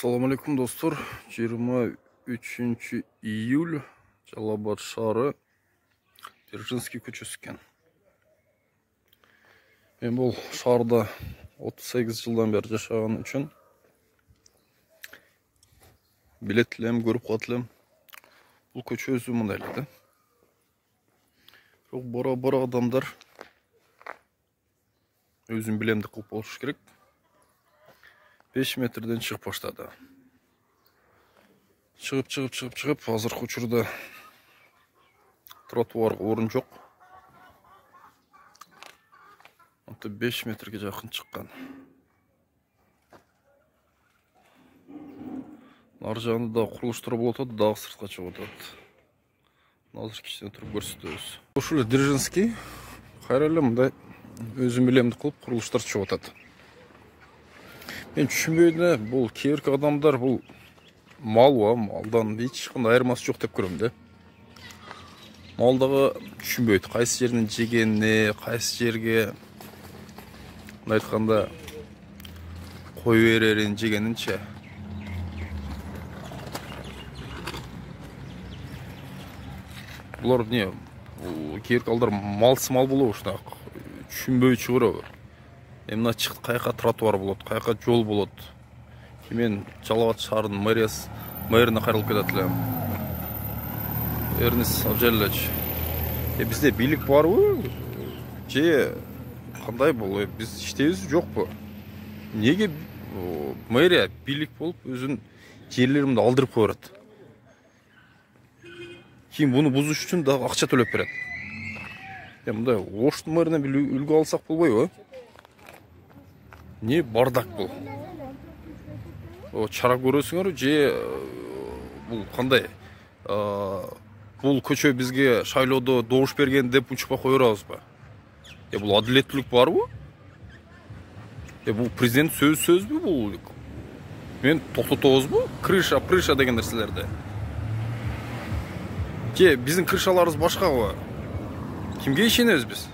Assalamu alaikum dostlar. 23 iyul Жалал-Абад шары Дзержинский көчөсү экен. Мен бул шаарда 38 жылдан бери жашаган үчүн билет элем, көрүп калат элем. Бул көчө өзү мындай эле да. Бирок бара адамдар өзүн билемдик кылып болуш керек. 5 метрден чыгып баштады. Чыгып, азыркы учурда тротуарга орун жок. 5 метрге жакын чыккан. Ар жагында да курулуштар болуп атат, дагы сыртка чыгып атат. Азыр кичине туруп көрсөтөбүз. Ушул эле Дзержинский кайра эле мындай өзүн билемдик кылып курулуштар чыгып атат. Мен түшүнбөйм, бул кээбирки адамдар бул малдан эч кандай айырмасы жок деп көрөм да. Мал дагы түшүнбөйт, кайсы жерден жегенini, кайсы жерге мындай айтканда кой берерин жегенинче. Булар эмне? Кээбирки алдар мал болобу ушунак түшүнбөй чыгырабы. Мына чыкты, каяка тротуар болот, каяка жол болот. Мен Жалал-Абад шаарынын мэріне кайрылып кетет элем. Эрнис Абжалович, бизде бийлик барбы? Же кандай бул? Биз иштебиз жокпу? Неге мэрия бийлик болуп өзүнүн жерлеримди алдырып коюп берет? Кийин буну бузуш үчүн дагы акча төлөп берет. Мындай Оштун мэринен үлгү алсак болбойбу? Не бардак бул? Чара көрөсүңөр же бул кандай? Бул көчө бизге шайлоодо добуш берген деп учпа кое берабызбы? Бул адилеттүүлүк барбы? Бул президент сөзбү бул? Мен токтотобузбу? Крыша деген нерселерди. Же биздин крышаларыбыз башкабы? Кимге ишенебиз биз?